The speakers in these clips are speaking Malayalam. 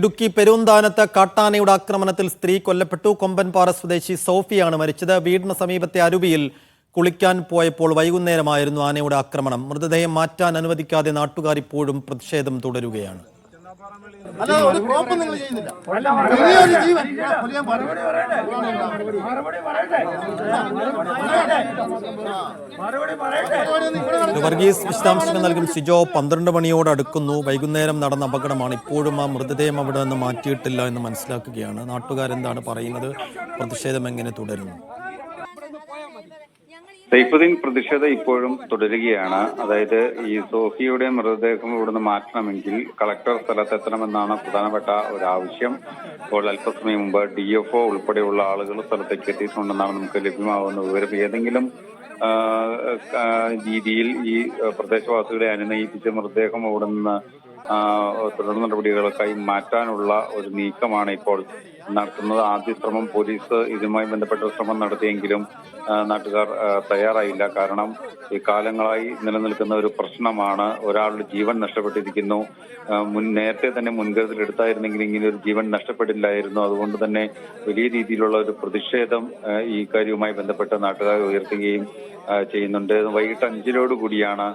ഇടുക്കി പെരുന്താനത്ത് കാട്ടാനയുടെ ആക്രമണത്തിൽ സ്ത്രീ കൊല്ലപ്പെട്ടു. കൊമ്പൻപാറ സ്വദേശി സോഫിയാണ് മരിച്ചത്. വീടിന് സമീപത്തെ അരുവിയിൽ കുളിക്കാൻ പോയപ്പോൾ വൈകുന്നേരമായിരുന്നു ആനയുടെ ആക്രമണം. മൃതദേഹം മാറ്റാൻ അനുവദിക്കാതെ നാട്ടുകാർ ഇപ്പോഴും പ്രതിഷേധം തുടരുകയാണ്. വർഗീസ് വിശദാംശങ്ങൾ നൽകും. സിജോ, 12 മണിയോട് അടുക്കുന്നു. വൈകുന്നേരം നടന്ന അപകടമാണ്. ഇപ്പോഴും ആ മൃതദേഹം അവിടെ നിന്ന് മാറ്റിയിട്ടില്ല എന്ന് മനസ്സിലാക്കുകയാണ്. നാട്ടുകാരെന്താണ് പറയുന്നത്? പ്രതിഷേധം എങ്ങനെ തുടരുന്നു? സൈഫുദ്ദീൻ പ്രതിഷേധം ഇപ്പോഴും തുടരുകയാണ്. അതായത് ഈ സോഫിയുടെ മൃതദേഹം ഇവിടുന്ന് മാറ്റണമെങ്കിൽ കളക്ടർ സ്ഥലത്തെത്തണമെന്നാണ് പ്രധാനപ്പെട്ട ഒരു ആവശ്യം. ഇപ്പോൾ അല്പസമയം മുമ്പ് DFO ഉൾപ്പെടെയുള്ള ആളുകൾ സ്ഥലത്തേക്ക് എത്തിയിട്ടുണ്ടെന്നാണ് നമുക്ക് ലഭ്യമാകുന്ന വിവരം. ഏതെങ്കിലും രീതിയിൽ ഈ പ്രദേശവാസികളെ അനുനയിപ്പിച്ച് മൃതദേഹം അവിടെ നിന്ന് തുടർ നടപടികൾക്കായി മാറ്റാനുള്ള ഒരു നീക്കമാണ് ഇപ്പോൾ നടത്തുന്നത്. ആദ്യ ശ്രമം പോലീസ് ഇതുമായി ബന്ധപ്പെട്ട ശ്രമം നടത്തിയെങ്കിലും നാട്ടുകാർ തയ്യാറായില്ല. കാരണം ഈ കാലങ്ങളായി നിലനിൽക്കുന്ന ഒരു പ്രശ്നമാണ്. ഒരാളുടെ ജീവൻ നഷ്ടപ്പെട്ടിരിക്കുന്നു. നേരത്തെ തന്നെ മുൻകരുതൽ എടുത്തായിരുന്നെങ്കിൽ ഇങ്ങനെ ഒരു ജീവൻ നഷ്ടപ്പെട്ടില്ലായിരുന്നു. അതുകൊണ്ട് തന്നെ വലിയ രീതിയിലുള്ള ഒരു പ്രതിഷേധം ഈ കാര്യവുമായി ബന്ധപ്പെട്ട് നാട്ടുകാർ ഉയർത്തുകയും ചെയ്യുന്നുണ്ട്. വൈകിട്ട് 5 കൂടിയാണ്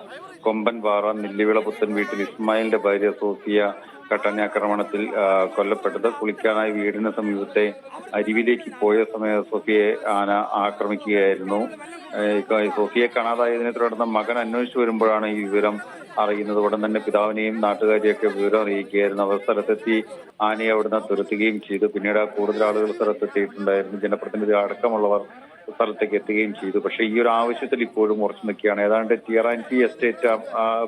കൊമ്പൻപാറ നെല്ലിവിള പുത്തൻ വീട്ടിൽ ഇസ്മായിലിന്റെ ഭാര്യ സോഫിയ കാട്ടാനാക്രമണത്തിൽ കൊല്ലപ്പെട്ടത്. കുളിക്കാനായി വീടിന് സമീപത്തെ അരുവിയിലേക്ക് പോയ സമയം സോഫിയെ ആന ആക്രമിക്കുകയായിരുന്നു. സോഫിയെ കാണാതായതിനെ തുടർന്ന് മകൻ അന്വേഷിച്ചു വരുമ്പോഴാണ് ഈ വിവരം അറിയുന്നത്. ഉടൻ തന്നെ പിതാവിനെയും നാട്ടുകാരെയൊക്കെ വിവരം അറിയിക്കുകയായിരുന്നു. അവർ സ്ഥലത്തെത്തി ആനയെ അവിടുന്ന് തുരത്തുകയും ചെയ്തു. പിന്നീട് കൂടുതൽ ആളുകൾ സ്ഥലത്തെത്തിയിട്ടുണ്ടായിരുന്നു. ജനപ്രതിനിധി അടക്കമുള്ളവർ സ്ഥലത്തേക്ക് എത്തുകയും ചെയ്തു. പക്ഷേ ഈ ഒരു ആവശ്യത്തിൽ ഇപ്പോഴും ഉറച്ചു നിൽക്കുകയാണ്. ഏതാണ്ട് ടി എസ്റ്റേറ്റ്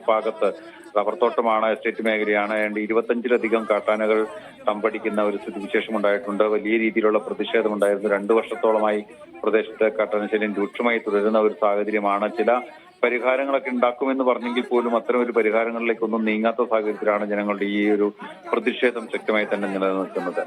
ഭാഗത്ത് റബ്ബർ തോട്ടമാണ്, എസ്റ്റേറ്റ് മേഖലയാണ്. ഏതാണ്ട് 25ലധികം കാട്ടാനകൾ തമ്പടിക്കുന്ന ഒരു സ്ഥിതിവിശേഷം ഉണ്ടായിട്ടുണ്ട്. വലിയ രീതിയിലുള്ള പ്രതിഷേധമുണ്ടായിരുന്നു. 2 വർഷത്തോളമായി പ്രദേശത്ത് കാട്ടാനശല്യം രൂക്ഷമായി തുടരുന്ന ഒരു സാഹചര്യമാണ്. ചില പരിഹാരങ്ങളൊക്കെ ഉണ്ടാക്കുമെന്ന് പറഞ്ഞെങ്കിൽ പോലും അത്തരം ഒരു പരിഹാരങ്ങളിലേക്കൊന്നും നീങ്ങാത്ത സാഹചര്യത്തിലാണ് ജനങ്ങളുടെ ഈ ഒരു പ്രതിഷേധം ശക്തമായി തന്നെ നിലനിൽക്കുന്നത്.